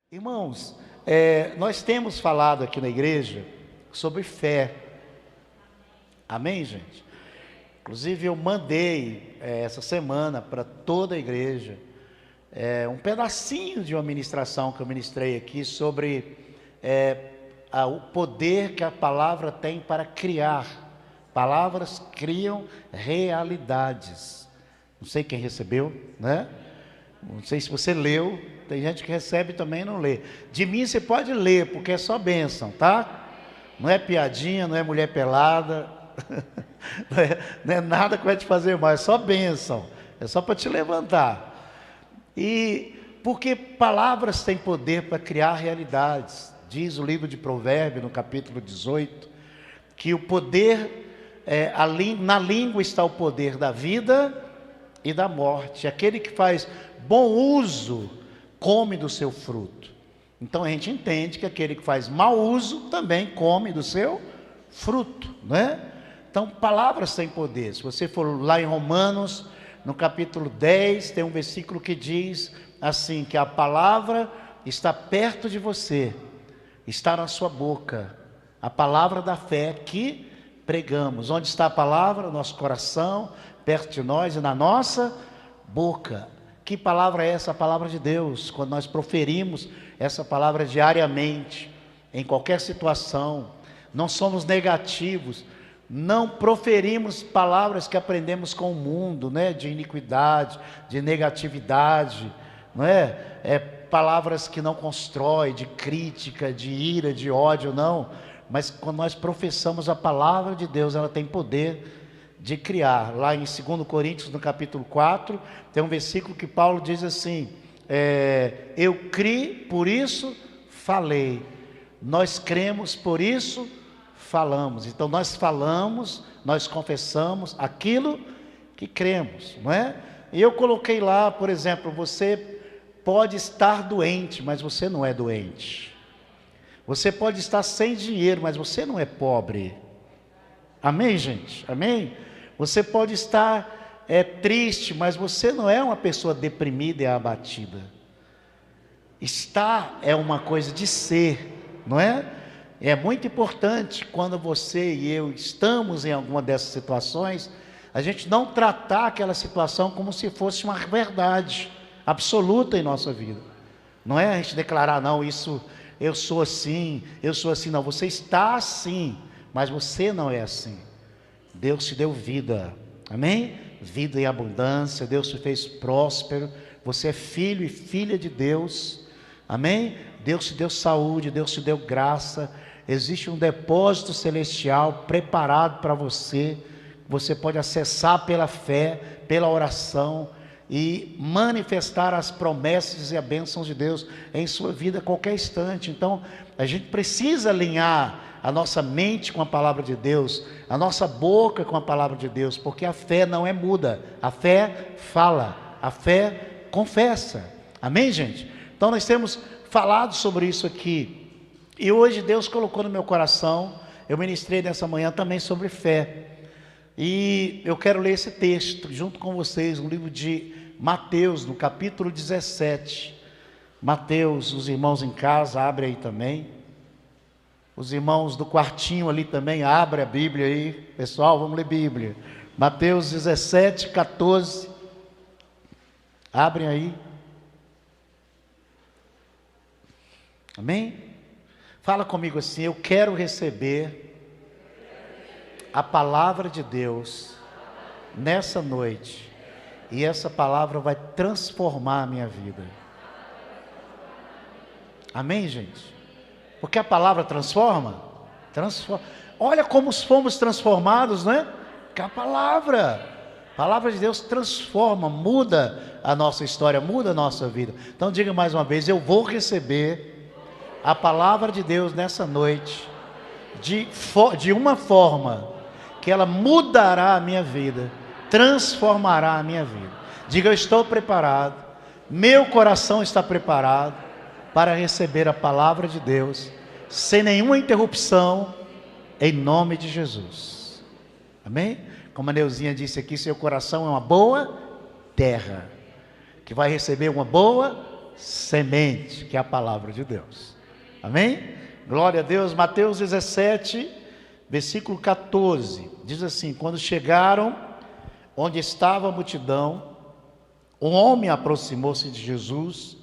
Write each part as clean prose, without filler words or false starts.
Irmãos, nós temos falado aqui na igreja sobre fé. Amém, gente? Inclusive eu mandei essa semana para toda a igreja um pedacinho de uma ministração que eu ministrei aqui sobre o poder que a palavra tem para criar. Palavras criam realidades. Não sei quem recebeu, né? Não sei se você leu. Tem gente que recebe também e não lê. De mim você pode ler, porque é só bênção, tá? Não é piadinha, não é mulher pelada, não é nada que vai te fazer mal, é só bênção, é só para te levantar. E porque palavras têm poder para criar realidades. Diz o livro de Provérbios, no capítulo 18, que o poder, na língua está o poder da vida e da morte. Aquele que faz bom uso come do seu fruto. Então a gente entende que aquele que faz mau uso também come do seu fruto, né? Então palavras têm poder. Se você for lá em Romanos, no capítulo 10, tem um versículo que diz assim, que a palavra está perto de você, está na sua boca, a palavra da fé que pregamos. Onde está a palavra? Nosso coração, perto de nós e na nossa boca. Que palavra é essa? A palavra de Deus. Quando nós proferimos essa palavra diariamente, em qualquer situação, não somos negativos, não proferimos palavras que aprendemos com o mundo, né? De iniquidade, de negatividade, não é? Palavras que não constroem, de crítica, de ira, de ódio, não. Mas quando nós professamos a palavra de Deus, ela tem poder de criar. Lá em 2 Coríntios, no capítulo 4, tem um versículo que Paulo diz assim, eu criei, por isso falei. Nós cremos, por isso falamos. Então nós falamos, nós confessamos aquilo que cremos, não é? E eu coloquei lá, por exemplo, você pode estar doente, mas você não é doente. Você pode estar sem dinheiro, mas você não é pobre. Amém, gente? Amém? Você pode estar triste, mas você não é uma pessoa deprimida e abatida. Estar é uma coisa de ser, não é? É muito importante quando você e eu estamos em alguma dessas situações, a gente não tratar aquela situação como se fosse uma verdade absoluta em nossa vida. Não é a gente declarar, não, isso, eu sou assim, não. Você está assim, mas você não é assim. Deus te deu vida, amém? Vida em abundância, Deus te fez próspero, você é filho e filha de Deus, amém? Deus te deu saúde, Deus te deu graça, existe um depósito celestial preparado para você, você pode acessar pela fé, pela oração e manifestar as promessas e as bênçãos de Deus em sua vida a qualquer instante. Então a gente precisa alinhar a nossa mente com a palavra de Deus, a nossa boca com a palavra de Deus, porque a fé não é muda, a fé fala, a fé confessa, amém, gente? Então nós temos falado sobre isso aqui, e hoje Deus colocou no meu coração, eu ministrei nessa manhã também sobre fé, e eu quero ler esse texto junto com vocês, no livro de Mateus, no capítulo 17, Mateus, os irmãos em casa, abrem aí também, os irmãos do quartinho ali também, abre a Bíblia aí, pessoal, vamos ler Bíblia, Mateus 17, 14, abrem aí, amém? Fala comigo assim, eu quero receber a palavra de Deus nessa noite, e essa palavra vai transformar a minha vida, amém, gente? Porque a palavra transforma. Olha como fomos transformados, não é? Que a palavra de Deus transforma, muda a nossa história, muda a nossa vida. Então diga mais uma vez, eu vou receber a palavra de Deus nessa noite, de uma forma que ela mudará a minha vida, transformará a minha vida. Diga, eu estou preparado, meu coração está preparado para receber a palavra de Deus, sem nenhuma interrupção, em nome de Jesus, amém? Como a Neuzinha disse aqui, seu coração é uma boa terra, que vai receber uma boa semente, que é a palavra de Deus. Amém? Glória a Deus. Mateus 17, versículo 14, diz assim: quando chegaram onde estava a multidão, um homem aproximou-se de Jesus,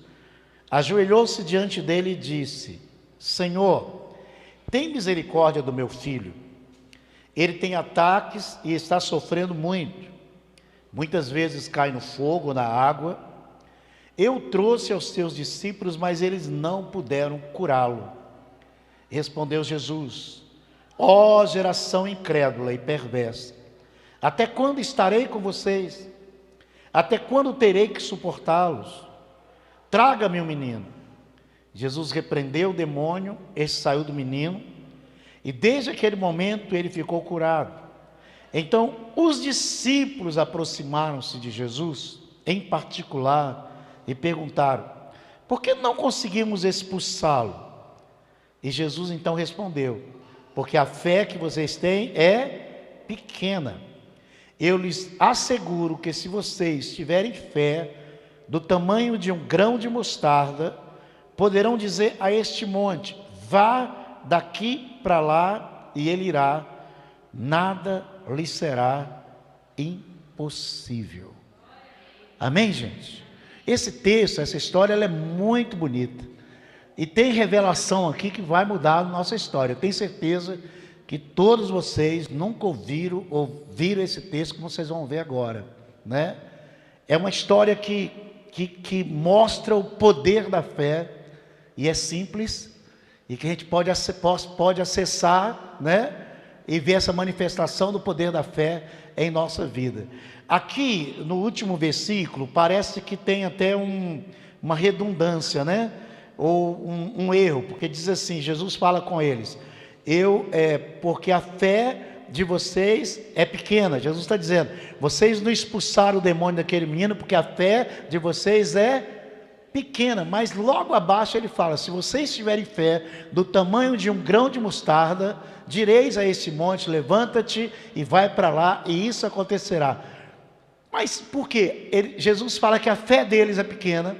ajoelhou-se diante dele e disse: Senhor, tem misericórdia do meu filho. Ele tem ataques e está sofrendo muito. Muitas vezes cai no fogo, na água. Eu trouxe aos teus discípulos, mas eles não puderam curá-lo. Respondeu Jesus: ó geração incrédula e perversa, até quando estarei com vocês? Até quando terei que suportá-los? Traga-me o menino. Jesus repreendeu o demônio, esse saiu do menino, e desde aquele momento ele ficou curado. Então os discípulos aproximaram-se de Jesus, em particular, e perguntaram: por que não conseguimos expulsá-lo? E Jesus então respondeu: porque a fé que vocês têm é pequena. Eu lhes asseguro que se vocês tiverem fé do tamanho de um grão de mostarda, poderão dizer a este monte: vá daqui para lá, e ele irá, nada lhe será impossível. Amém, gente? Esse texto, essa história, ela é muito bonita, e tem revelação aqui que vai mudar a nossa história. Eu tenho certeza que todos vocês nunca ouviram esse texto, como vocês vão ver agora, né? É uma história que mostra o poder da fé, e é simples, e que a gente pode acessar, né? E ver essa manifestação do poder da fé em nossa vida. Aqui, no último versículo, parece que tem até uma redundância, né? Ou um erro, porque diz assim, Jesus fala com eles: porque a fé de vocês é pequena. Jesus está dizendo: vocês não expulsaram o demônio daquele menino porque a fé de vocês é pequena. Mas logo abaixo ele fala: se vocês tiverem fé do tamanho de um grão de mostarda, direis a esse monte: levanta-te e vai para lá, e isso acontecerá. Mas por quê? Jesus fala que a fé deles é pequena,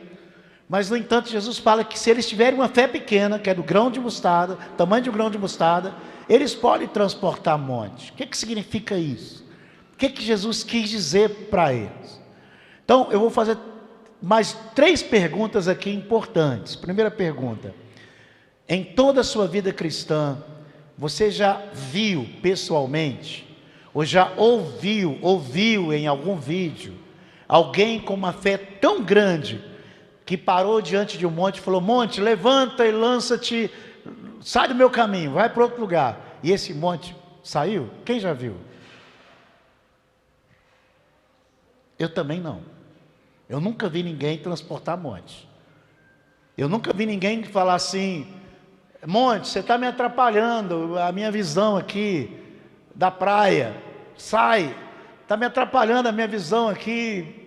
mas no entanto Jesus fala que se eles tiverem uma fé pequena, que é do grão de mostarda, tamanho de um grão de mostarda, eles podem transportar monte. O que significa isso? O que Jesus quis dizer para eles? Então eu vou fazer mais 3 perguntas aqui importantes. Primeira pergunta: em toda a sua vida cristã, você já viu pessoalmente, ou já ouviu em algum vídeo, alguém com uma fé tão grande, que parou diante de um monte e falou: monte, levanta e lança-te, sai do meu caminho, vai para outro lugar, e esse monte saiu? Quem já viu? Eu também não. Eu nunca vi ninguém transportar monte. Eu nunca vi ninguém falar assim: monte, você está me atrapalhando a minha visão aqui da praia, sai, está me atrapalhando a minha visão aqui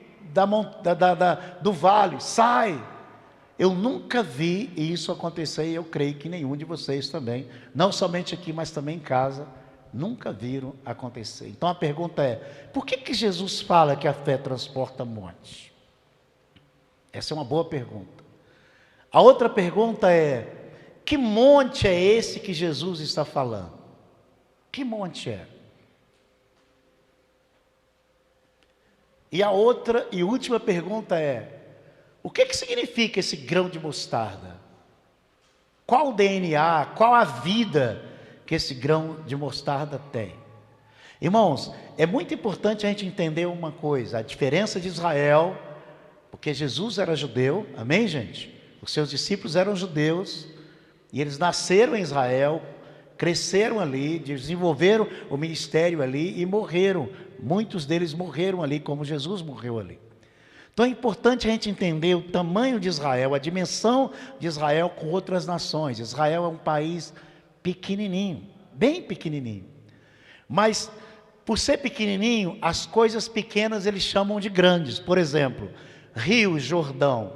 do vale, sai. Eu nunca vi isso acontecer, e eu creio que nenhum de vocês também, não somente aqui, mas também em casa, nunca viram acontecer. Então a pergunta é: por que Jesus fala que a fé transporta monte? Essa é uma boa pergunta. A outra pergunta é: que monte é esse que Jesus está falando? Que monte é? E a outra e última pergunta é: o que significa esse grão de mostarda? Qual o DNA, qual a vida que esse grão de mostarda tem? Irmãos, é muito importante a gente entender uma coisa: a diferença de Israel, porque Jesus era judeu, amém, gente? Os seus discípulos eram judeus, e eles nasceram em Israel, cresceram ali, desenvolveram o ministério ali e morreram. Muitos deles morreram ali, como Jesus morreu ali. Então é importante a gente entender o tamanho de Israel, a dimensão de Israel com outras nações. Israel é um país pequenininho, bem pequenininho. Mas por ser pequenininho, as coisas pequenas eles chamam de grandes. Por exemplo, Rio Jordão.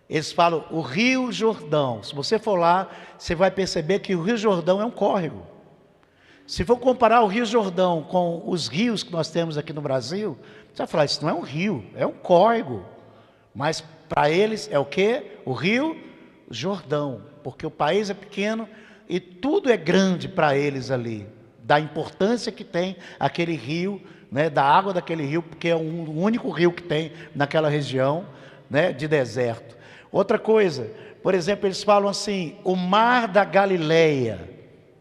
Eles falam o Rio Jordão. Se você for lá, você vai perceber que o Rio Jordão é um córrego. Se for comparar o Rio Jordão com os rios que nós temos aqui no Brasil, você vai falar: isso não é um rio, é um córrego. Mas para eles é o quê? O Rio Jordão, porque o país é pequeno e tudo é grande para eles ali, da importância que tem aquele rio, né, da água daquele rio, porque é o único rio que tem naquela região, né, de deserto. Outra coisa, por exemplo, eles falam assim, o mar da Galileia,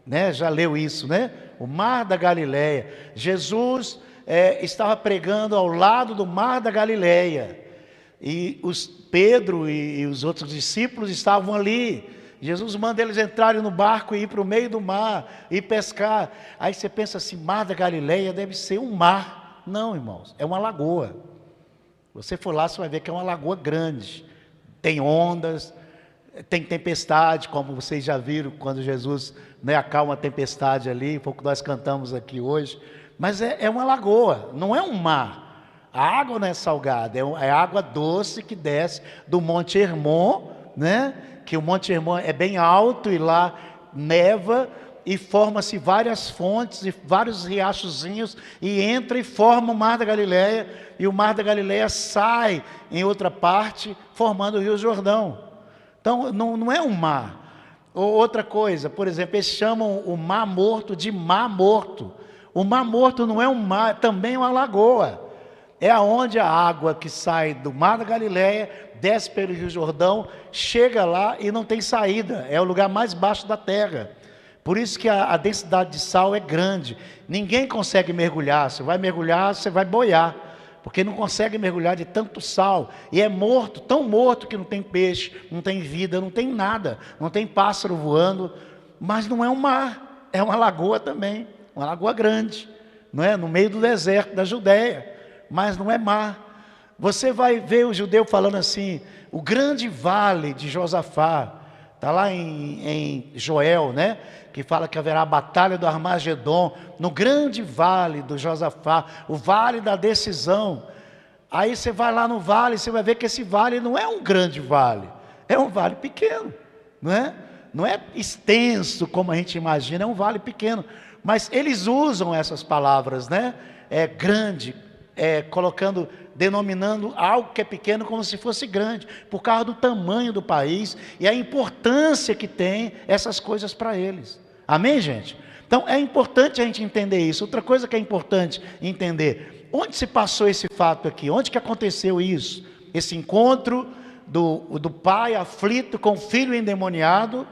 né, já leu isso, né? O mar da Galileia. Jesus estava pregando ao lado do mar da Galileia, e Pedro e os outros discípulos estavam ali. Jesus manda eles entrarem no barco e ir para o meio do mar e pescar. Aí você pensa assim, mar da Galileia deve ser um mar. Não, irmãos, é uma lagoa. Você for lá, você vai ver que é uma lagoa grande, tem ondas, tem tempestade, como vocês já viram quando Jesus, né, acalma a tempestade ali, foi o que nós cantamos aqui hoje. Mas é uma lagoa, não é um mar. A água não é salgada, é água doce que desce do Monte Hermon, né? Que o Monte Hermon é bem alto e lá neva e forma-se várias fontes e vários riachozinhos e entra e forma o Mar da Galileia, e o Mar da Galileia sai em outra parte, formando o Rio Jordão. Então não é um mar. Ou outra coisa, por exemplo, eles chamam o Mar Morto de Mar Morto. O Mar Morto não é um mar, também é uma lagoa. É aonde a água que sai do Mar da Galileia, desce pelo Rio Jordão, chega lá e não tem saída. É o lugar mais baixo da terra. Por isso que a densidade de sal é grande. Ninguém consegue mergulhar. Você vai mergulhar, você vai boiar, porque não consegue mergulhar de tanto sal. E é morto, tão morto que não tem peixe, não tem vida, não tem nada. Não tem pássaro voando. Mas não é um mar, é uma lagoa também. Uma lagoa grande, não é? No meio do deserto da Judéia. Mas não é mar. Você vai ver o judeu falando assim, o grande vale de Josafá, está lá em Joel, né? Que fala que haverá a batalha do Armagedon, no grande vale do Josafá, o vale da decisão. Aí você vai lá no vale, você vai ver que esse vale não é um grande vale, é um vale pequeno, não é? Não é extenso como a gente imagina, é um vale pequeno. Mas eles usam essas palavras, né? É grande, denominando algo que é pequeno como se fosse grande, por causa do tamanho do país e a importância que tem essas coisas para eles. Amém, gente? Então é importante a gente entender isso. Outra coisa que é importante entender, onde se passou esse fato aqui? Onde que aconteceu isso? Esse encontro do pai aflito com o filho endemoniado,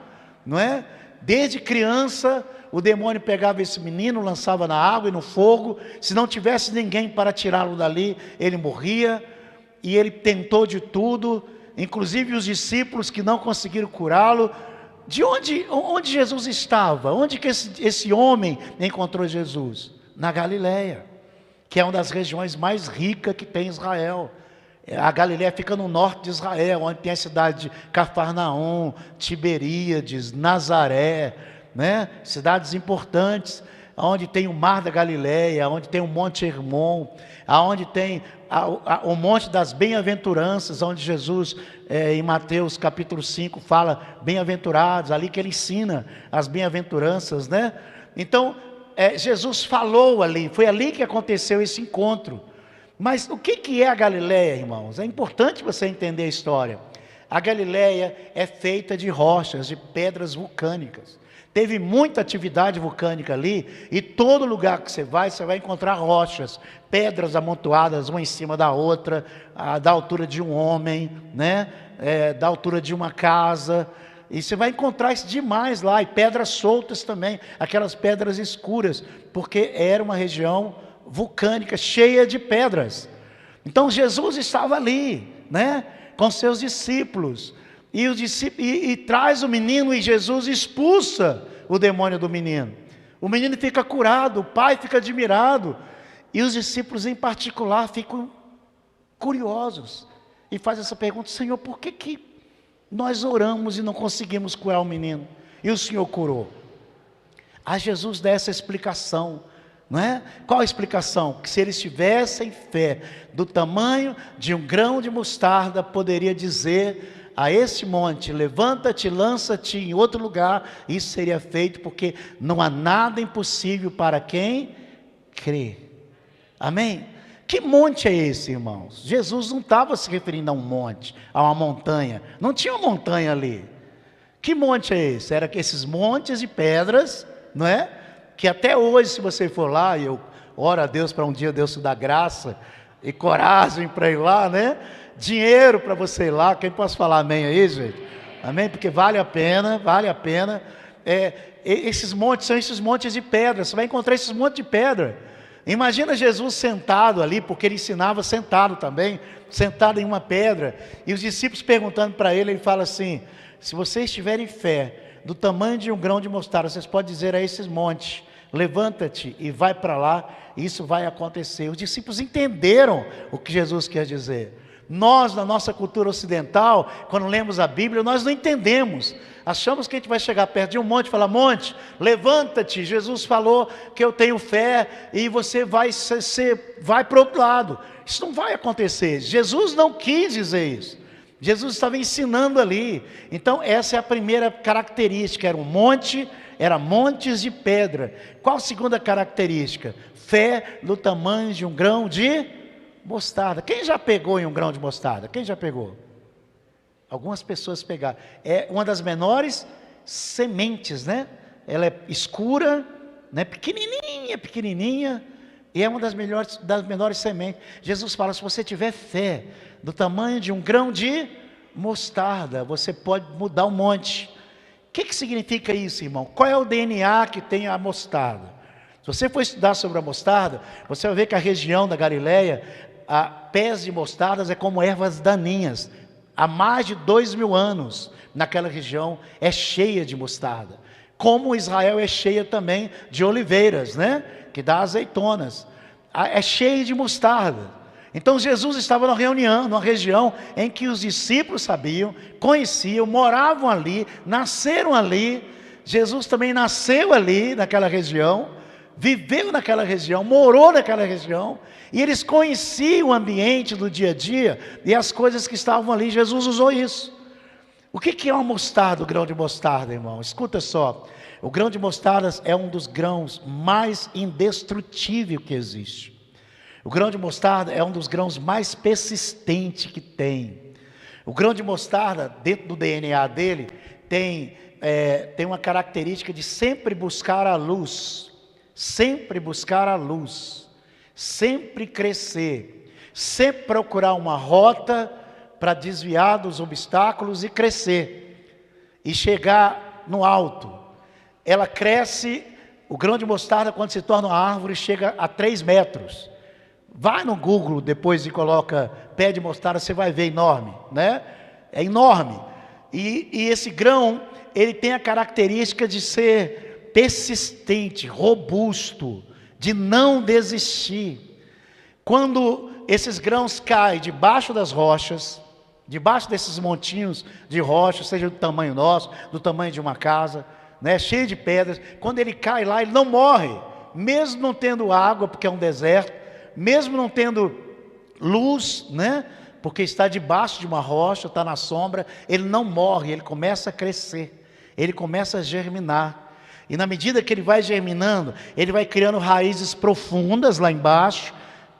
não é? Desde criança, o demônio pegava esse menino, lançava na água e no fogo. Se não tivesse ninguém para tirá-lo dali, ele morria. E ele tentou de tudo, inclusive os discípulos que não conseguiram curá-lo. De onde Jesus estava? Onde que esse homem encontrou Jesus? Na Galileia, que é uma das regiões mais ricas que tem Israel. A Galileia fica no norte de Israel, onde tem a cidade de Cafarnaum, Tiberíades, Nazaré, né? Cidades importantes, onde tem o Mar da Galileia, onde tem o Monte Hermon, onde tem o Monte das Bem-aventuranças, onde Jesus, em Mateus capítulo 5, fala bem-aventurados, ali que ele ensina as bem-aventuranças, né? Então, Jesus falou ali, foi ali que aconteceu esse encontro. Mas o que é a Galileia, irmãos? É importante você entender a história. A Galileia é feita de rochas, de pedras vulcânicas. Teve muita atividade vulcânica ali, e todo lugar que você vai encontrar rochas, pedras amontoadas uma em cima da outra, da altura de um homem, né? Da altura de uma casa, e você vai encontrar isso demais lá, e pedras soltas também, aquelas pedras escuras, porque era uma região vulcânica, cheia de pedras. Então Jesus estava ali, né? Com seus discípulos, e traz o menino, e Jesus expulsa o demônio do menino. O menino fica curado, o pai fica admirado, e os discípulos em particular ficam curiosos, e fazem essa pergunta: Senhor, por que nós oramos e não conseguimos curar o menino, e o Senhor curou? A Jesus dá essa explicação, não é? Qual a explicação? Que se eles tivessem fé do tamanho de um grão de mostarda, poderia dizer a esse monte: levanta-te, lança-te em outro lugar, isso seria feito, porque não há nada impossível para quem crê. Amém? Que monte é esse, irmãos? Jesus não estava se referindo a um monte, a uma montanha. Não tinha uma montanha ali. Que monte é esse? Era esses montes de pedras, não é? Que até hoje, se você for lá, e eu oro a Deus para um dia Deus te dar graça e coragem para ir lá, né? Dinheiro para você ir lá. Quem pode falar amém aí, gente? Amém? Porque vale a pena, vale a pena. Esses montes são esses montes de pedra. Você vai encontrar esses montes de pedra. Imagina Jesus sentado ali, porque ele ensinava sentado também, sentado em uma pedra, e os discípulos perguntando para ele, ele fala assim: se vocês tiverem fé do tamanho de um grão de mostarda, vocês podem dizer a esses montes: levanta-te e vai para lá, e isso vai acontecer. Os discípulos entenderam o que Jesus quer dizer. Nós, na nossa cultura ocidental, quando lemos a Bíblia, nós não entendemos. Achamos que a gente vai chegar perto de um monte e falar: monte, levanta-te, Jesus falou que eu tenho fé e você vai para o outro lado. Isso não vai acontecer. Jesus não quis dizer isso. Jesus estava ensinando ali. Então essa é a primeira característica, era um monte, era montes de pedra. Qual a segunda característica? Fé do tamanho de um grão de mostarda. Quem já pegou em um grão de mostarda? Quem já pegou? Algumas pessoas pegaram. É uma das menores sementes, né? Ela é escura, né? Pequenininha, e é uma das menores sementes. Jesus fala: se você tiver fé do tamanho de um grão de mostarda, você pode mudar um monte. O que significa isso, irmão? Qual é o DNA que tem a mostarda? Se você for estudar sobre a mostarda, você vai ver que a região da Galileia, pés de mostardas é como ervas daninhas. Há mais de 2000 anos, naquela região, é cheia de mostarda. Como Israel é cheia também de oliveiras, né? Que dá azeitonas. É cheia de mostarda. Então Jesus estava numa região em que os discípulos sabiam, conheciam, moravam ali, nasceram ali. Jesus também nasceu ali, naquela região, viveu naquela região, morou naquela região, e eles conheciam o ambiente do dia a dia, e as coisas que estavam ali. Jesus usou isso. O que é uma mostarda, o grão de mostarda, irmão? Escuta só, o grão de mostarda é um dos grãos mais indestrutíveis que existe. O grão de mostarda é um dos grãos mais persistentes que tem. O grão de mostarda, dentro do DNA dele, tem uma característica de sempre buscar a luz, sempre crescer, sempre procurar uma rota para desviar dos obstáculos e crescer, e chegar no alto. Ela cresce, o grão de mostarda, quando se torna uma árvore, chega a 3 metros. Vai no Google depois e coloca pé de mostarda, você vai ver, enorme, né? É enorme. E esse grão, ele tem a característica de ser persistente, robusto, de não desistir. Quando esses grãos caem debaixo das rochas, debaixo desses montinhos de rocha, seja do tamanho nosso, do tamanho de uma casa, né, cheio de pedras, quando ele cai lá, ele não morre, mesmo não tendo água, porque é um deserto, mesmo não tendo luz, né, porque está debaixo de uma rocha, está na sombra, ele não morre, ele começa a crescer, ele começa a germinar. E na medida que ele vai germinando, ele vai criando raízes profundas lá embaixo,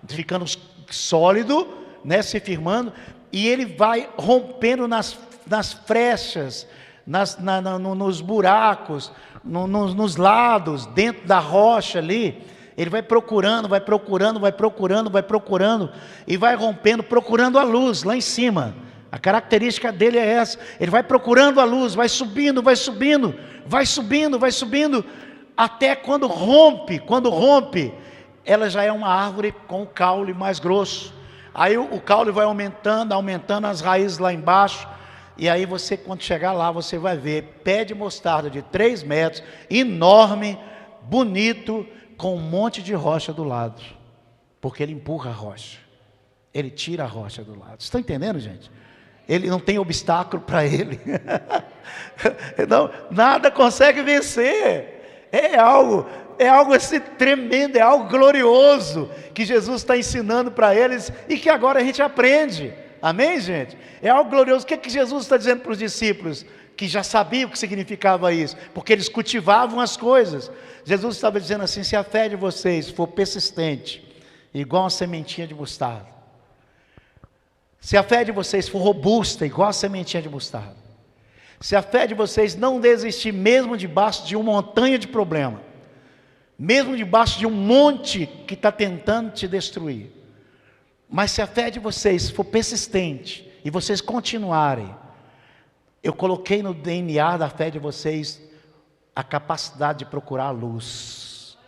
ficando sólido, né, se firmando, e ele vai rompendo nas frechas, nos buracos, nos lados, dentro da rocha ali. Ele vai procurando, e vai rompendo, procurando a luz lá em cima. A característica dele é essa. Ele vai procurando a luz, vai subindo, até quando rompe, ela já é uma árvore com o caule mais grosso. Aí o caule vai aumentando as raízes lá embaixo, e aí você, quando chegar lá, você vai ver pé de mostarda de 3 metros, enorme, bonito, com um monte de rocha do lado, porque ele empurra a rocha, ele tira a rocha do lado. Estão entendendo, gente? Ele não tem obstáculo para ele. Não, nada consegue vencer. É algo assim tremendo, é algo glorioso que Jesus está ensinando para eles e que agora a gente aprende. Amém, gente? É algo glorioso. O que Jesus está dizendo para os discípulos, que já sabiam o que significava isso? Porque eles cultivavam as coisas. Jesus estava dizendo assim: se a fé de vocês for persistente, igual uma sementinha de mostarda. Se a fé de vocês for robusta, igual a sementinha de mostarda. Se a fé de vocês não desistir mesmo debaixo de uma montanha de problema, mesmo debaixo de um monte que está tentando te destruir, mas se a fé de vocês for persistente e vocês continuarem, eu coloquei no DNA da fé de vocês a capacidade de procurar a luz.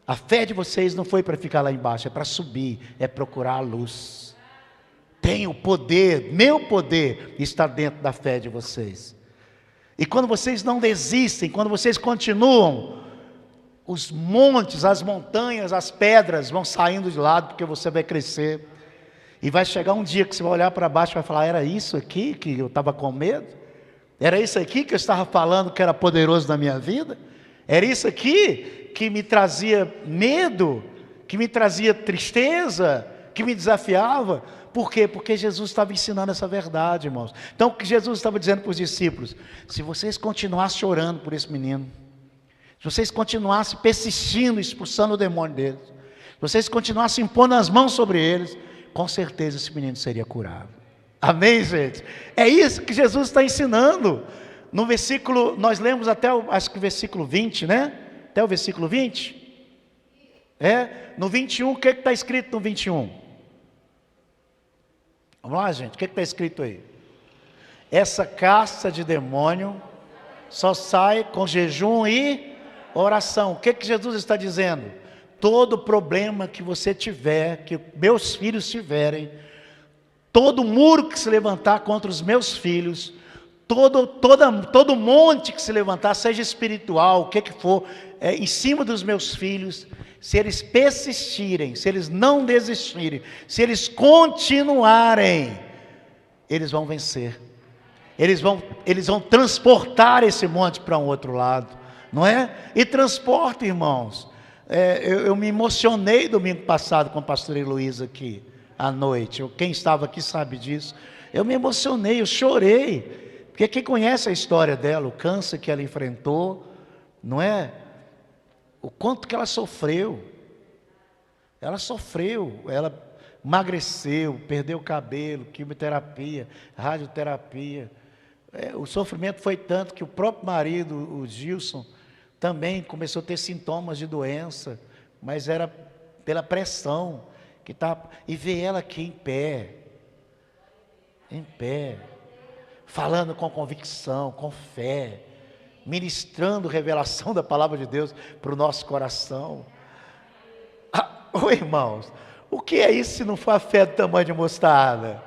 A fé de vocês não foi para ficar lá embaixo, é para subir, é procurar a luz. Tem o poder, meu poder está dentro da fé de vocês. E quando vocês não desistem, quando vocês continuam, os montes, as montanhas, as pedras vão saindo de lado, porque você vai crescer. E vai chegar um dia que você vai olhar para baixo e vai falar: era isso aqui que eu estava com medo? Era isso aqui que eu estava falando que era poderoso na minha vida? Era isso aqui que me trazia medo, que me trazia tristeza, que me desafiava? Por quê? Porque Jesus estava ensinando essa verdade, irmãos. Então o que Jesus estava dizendo para os discípulos: se vocês continuassem orando por esse menino, se vocês continuassem persistindo, expulsando o demônio deles, se vocês continuassem impondo as mãos sobre eles, com certeza esse menino seria curado. Amém, gente? É isso que Jesus está ensinando. No versículo, nós lemos até acho que o versículo 20, né? Até o versículo 20. No 21, o que está escrito no 21? Vamos lá, gente, o que está escrito aí? Essa casta de demônio só sai com jejum e oração. O que Jesus está dizendo? Todo problema que você tiver, que meus filhos tiverem, todo muro que se levantar contra os meus filhos, todo monte que se levantar, seja espiritual, o que for, em cima dos meus filhos, se eles persistirem, se eles não desistirem, se eles continuarem, eles vão vencer. Eles vão transportar esse monte para um outro lado, não é? E transporta, irmãos. Eu me emocionei domingo passado com a pastora Heloísa aqui, à noite. Quem estava aqui sabe disso. Eu me emocionei, eu chorei. Porque quem conhece a história dela, o câncer que ela enfrentou, não é? O quanto que ela sofreu. Ela sofreu, ela emagreceu, perdeu o cabelo, quimioterapia, radioterapia. O sofrimento foi tanto que o próprio marido, o Gilson, também começou a ter sintomas de doença, mas era pela pressão que estava. E ver ela aqui em pé, falando com convicção, com fé, ministrando revelação da palavra de Deus para o nosso coração. Irmãos, o que é isso se não for a fé do tamanho de mostarda?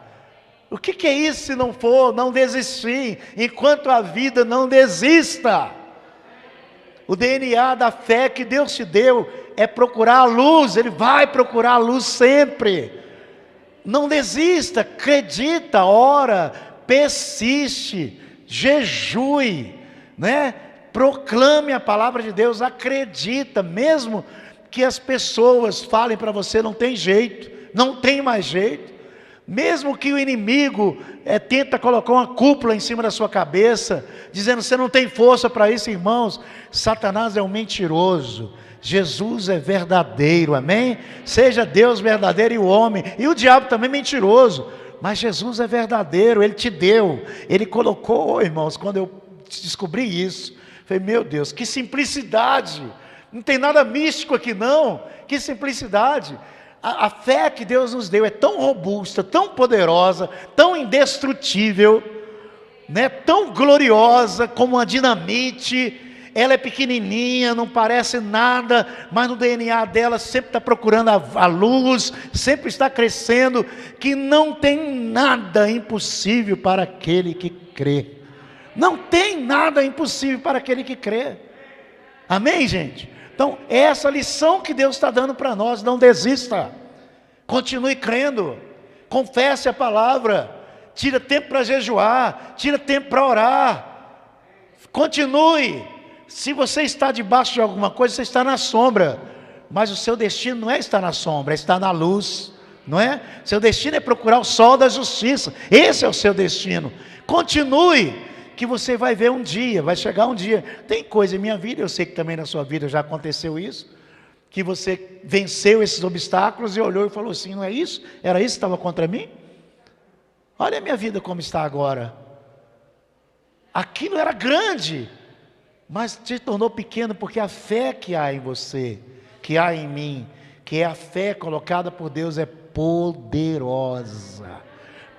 O que é isso se não for não desistir? Enquanto a vida, não desista. O DNA da fé que Deus te deu é procurar a luz. Ele vai procurar a luz sempre. Não desista, acredita, ora, persiste, jejue, né? Proclame a palavra de Deus, acredita, mesmo que as pessoas falem para você: não tem jeito, não tem mais jeito. Mesmo que o inimigo tenta colocar uma cúpula em cima da sua cabeça, dizendo: você não tem força para isso, irmãos. Satanás é um mentiroso, Jesus é verdadeiro, amém? Seja Deus verdadeiro e o homem, e o diabo também mentiroso, mas Jesus é verdadeiro, Ele te deu, Ele colocou, irmãos. Quando eu descobri isso, falei: meu Deus, que simplicidade, não tem nada místico aqui não, que simplicidade. A fé que Deus nos deu é tão robusta, tão poderosa, tão indestrutível, né? Tão gloriosa como uma dinamite. Ela é pequenininha, não parece nada, mas no DNA dela sempre está procurando a luz, sempre está crescendo, que não tem nada impossível para aquele que crê. Não tem nada impossível para aquele que crê. Amém, gente? Então, é essa lição que Deus está dando para nós. Não desista, continue crendo, confesse a palavra, tira tempo para jejuar, tira tempo para orar, continue. Se você está debaixo de alguma coisa, você está na sombra, mas o seu destino não é estar na sombra, é estar na luz, não é? Seu destino é procurar o sol da justiça, esse é o seu destino. Continue, que você vai ver um dia, vai chegar um dia. Tem coisa em minha vida, eu sei que também na sua vida já aconteceu isso, que você venceu esses obstáculos e olhou e falou assim: não é isso? Era isso que estava contra mim? Olha a minha vida como está agora. Aquilo era grande, mas se tornou pequeno porque a fé que há em você, que há em mim, que é a fé colocada por Deus, é poderosa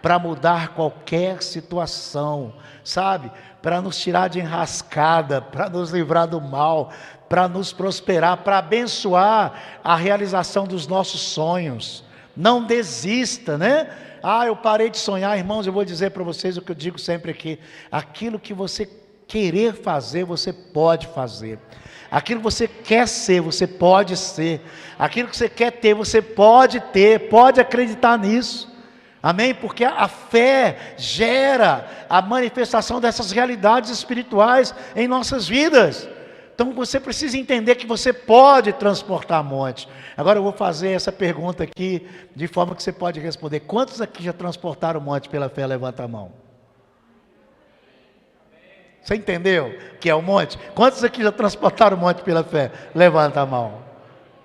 para mudar qualquer situação, sabe? Para nos tirar de enrascada, para nos livrar do mal, para nos prosperar, para abençoar a realização dos nossos sonhos. Não desista, né? Eu parei de sonhar, irmãos. Eu vou dizer para vocês o que eu digo sempre aqui: aquilo que você querer fazer, você pode fazer. Aquilo que você quer ser, você pode ser. Aquilo que você quer ter, você pode ter. Pode acreditar nisso. Amém? Porque a fé gera a manifestação dessas realidades espirituais em nossas vidas. Então você precisa entender que você pode transportar montes. Agora eu vou fazer essa pergunta aqui, de forma que você pode responder. Quantos aqui já transportaram monte pela fé? Levanta a mão. Você entendeu que é o monte? Quantos aqui já transportaram monte pela fé? Levanta a mão.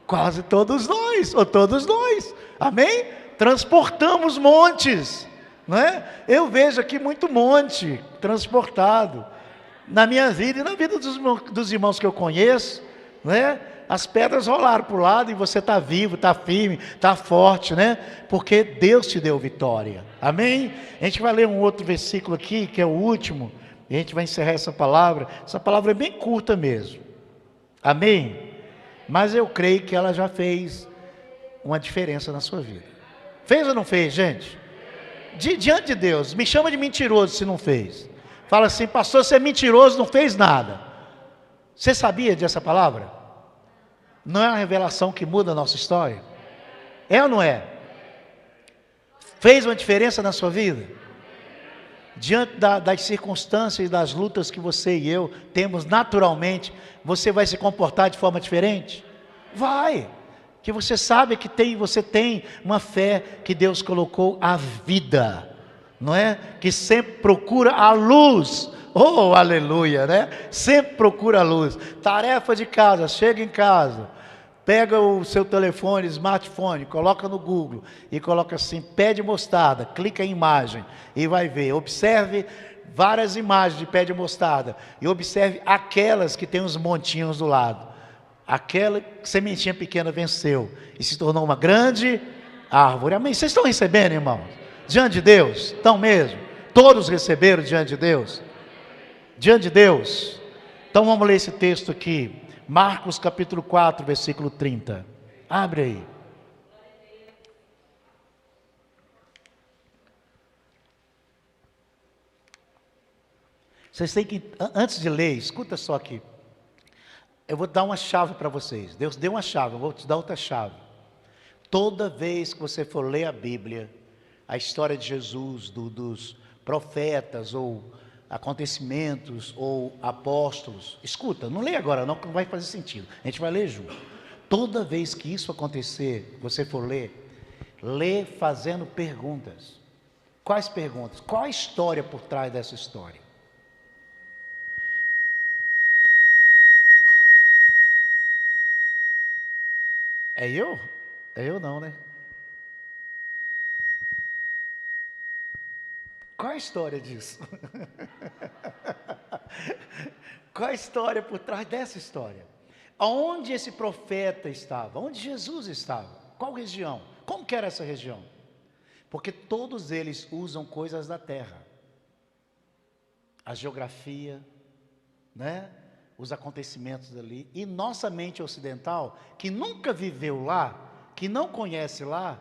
Quase todos nós, ou todos nós. Amém? Transportamos montes, não é? Eu vejo aqui muito monte transportado na minha vida e na vida dos irmãos que eu conheço, né? As pedras rolaram para o lado e você está vivo, está firme, está forte, né? Porque Deus te deu vitória. Amém? A gente vai ler um outro versículo aqui, que é o último, e a gente vai encerrar essa palavra. Essa palavra é bem curta mesmo. Amém? Mas eu creio que ela já fez uma diferença na sua vida. Fez ou não fez, gente? Diante de Deus, me chama de mentiroso se não fez. Fala assim: pastor, você é mentiroso, não fez nada. Você sabia dessa palavra? Não é uma revelação que muda a nossa história? É ou não é? Fez uma diferença na sua vida? Diante das circunstâncias e das lutas que você e eu temos naturalmente, você vai se comportar de forma diferente? Vai! Que você sabe que você tem uma fé que Deus colocou à vida, não é? Que sempre procura a luz. Oh, aleluia, né? Sempre procura a luz. Tarefa de casa, chega em casa, pega o seu telefone, smartphone, coloca no Google e coloca assim: pé de mostarda, clica em imagem e vai ver. Observe várias imagens de pé de mostarda e observe aquelas que tem os montinhos do lado. Aquela sementinha pequena venceu e se tornou uma grande árvore. Amém? Vocês estão recebendo, irmãos? Diante de Deus? Estão mesmo? Todos receberam diante de Deus? Diante de Deus? Então vamos ler esse texto aqui. Marcos capítulo 4, versículo 30. Abre aí. Vocês têm que, antes de ler, escuta só aqui. Eu vou dar uma chave para vocês. Deus deu uma chave, eu vou te dar outra chave. Toda vez que você for ler a Bíblia, a história de Jesus, dos profetas, ou acontecimentos, ou apóstolos, escuta, não leia agora não, que não vai fazer sentido. A gente vai ler junto. Toda vez que isso acontecer, você for ler, lê fazendo perguntas. Quais perguntas? Qual a história por trás dessa história? É eu? É eu não, né? Qual a história disso? Qual a história por trás dessa história? Aonde esse profeta estava? Onde Jesus estava? Qual região? Como que era essa região? Porque todos eles usam coisas da terra. A geografia, né? Os acontecimentos ali. E nossa mente ocidental, que nunca viveu lá, que não conhece lá,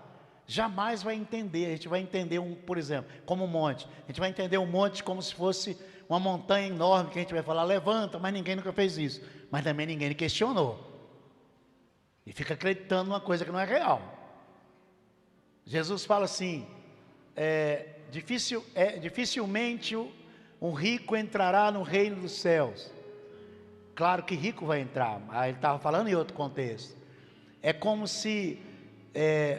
jamais vai entender. A gente vai entender, por exemplo, como um monte. A gente vai entender um monte como se fosse uma montanha enorme, que a gente vai falar: levanta, mas ninguém nunca fez isso. Mas também ninguém questionou. E fica acreditando numa coisa que não é real. Jesus fala assim: dificilmente um rico entrará no reino dos céus. Claro que rico vai entrar, mas ele estava falando em outro contexto. É como se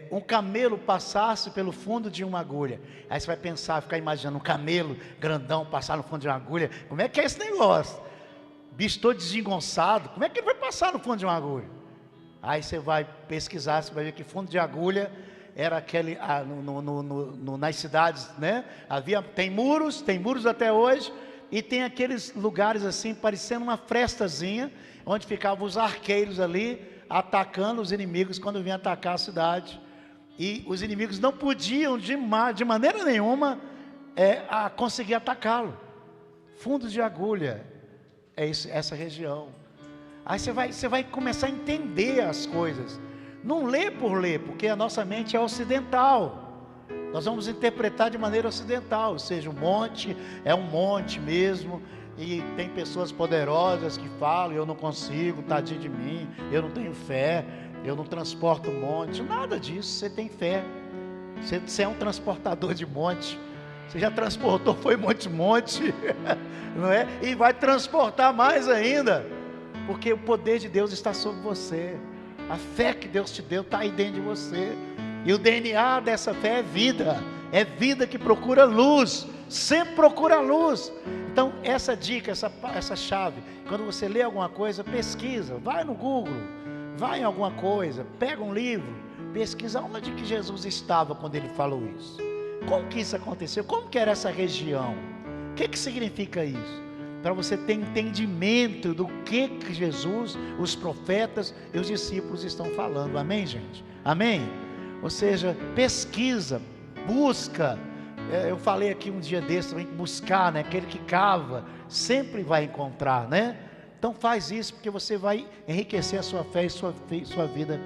um camelo passasse pelo fundo de uma agulha. Aí você vai pensar, ficar imaginando um camelo grandão passar no fundo de uma agulha. Como é que é esse negócio? Bicho todo desengonçado, como é que ele vai passar no fundo de uma agulha? Aí você vai pesquisar, você vai ver que fundo de agulha era aquele, nas cidades, né? Tem muros até hoje, e tem aqueles lugares assim, parecendo uma frestazinha, onde ficavam os arqueiros ali, atacando os inimigos quando vinham atacar a cidade. E os inimigos não podiam de maneira nenhuma conseguir atacá-lo. Fundos de agulha, essa região. Aí você vai começar a entender as coisas. Não lê por ler, porque a nossa mente é ocidental. Nós vamos interpretar de maneira ocidental, ou seja, um monte é um monte mesmo. E tem pessoas poderosas que falam: eu não consigo, tadinho de mim, eu não tenho fé, eu não transporto monte. Nada disso, você tem fé. Você é um transportador de monte. Você já transportou, foi monte, não é? E vai transportar mais ainda, porque o poder de Deus está sobre você. A fé que Deus te deu está aí dentro de você. E o DNA dessa fé é vida que procura luz, sempre procura luz. Então essa dica, essa chave, quando você lê alguma coisa, pesquisa, vai no Google, vai em alguma coisa, pega um livro, pesquisa onde que Jesus estava quando ele falou isso. Como que isso aconteceu? Como que era essa região? O que significa isso? Para você ter entendimento do que Jesus, os profetas e os discípulos estão falando. Amém, gente? Amém? Ou seja, pesquisa, busca. Eu falei aqui um dia desse também, buscar, né? Aquele que cava sempre vai encontrar, né? Então faz isso, porque você vai enriquecer a sua fé e sua vida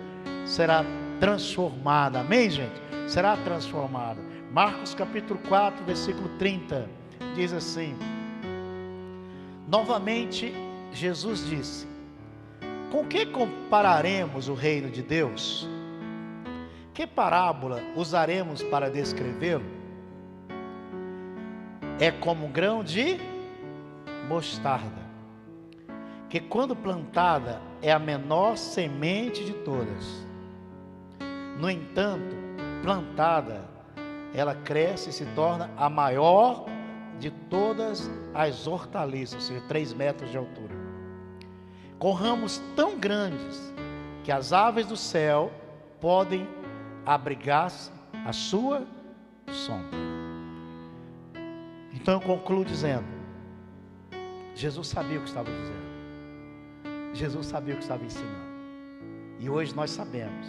será transformada. Amém, gente? Será transformada. Marcos capítulo 4, versículo 30, diz assim: novamente Jesus disse: com que compararemos o reino de Deus? Que parábola usaremos para descrevê-lo? É como um grão de mostarda, que quando plantada é a menor semente de todas. No entanto, plantada, ela cresce e se torna a maior de todas as hortaliças, ou seja, 3 metros de altura, com ramos tão grandes que as aves do céu podem abrigar-se à sua sombra. Então eu concluo dizendo: Jesus sabia o que estava dizendo, Jesus sabia o que estava ensinando, e hoje nós sabemos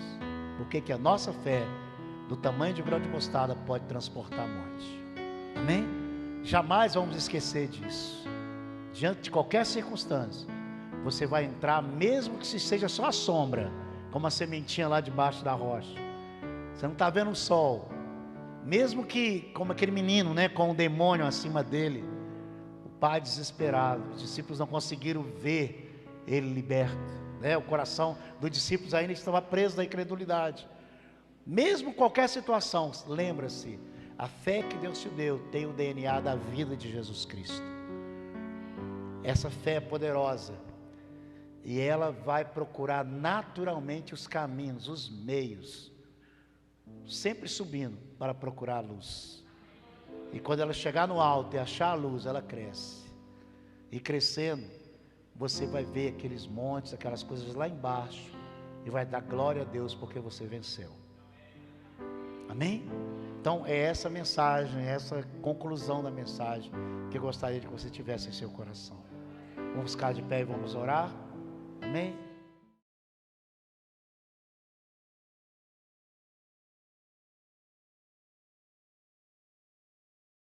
porque que a nossa fé, do tamanho de um grão de mostarda, pode transportar monte. Amém? Jamais vamos esquecer disso. Diante de qualquer circunstância, você vai entrar, mesmo que seja só a sombra, como a sementinha lá debaixo da rocha. Você não está vendo o sol. Mesmo que, como aquele menino, né, com um demônio acima dele, o pai desesperado, os discípulos não conseguiram ver ele liberto, né? O coração dos discípulos ainda estava preso da incredulidade. Mesmo qualquer situação, lembra-se, a fé que Deus te deu tem o DNA da vida de Jesus Cristo. Essa fé é poderosa, e ela vai procurar naturalmente os caminhos, os meios, sempre subindo para procurar a luz. E quando ela chegar no alto e achar a luz, ela cresce. E crescendo, você vai ver aqueles montes, aquelas coisas lá embaixo, e vai dar glória a Deus porque você venceu. Amém? Então é essa mensagem, essa conclusão da mensagem que eu gostaria de que você tivesse em seu coração. Vamos ficar de pé e vamos orar. Amém?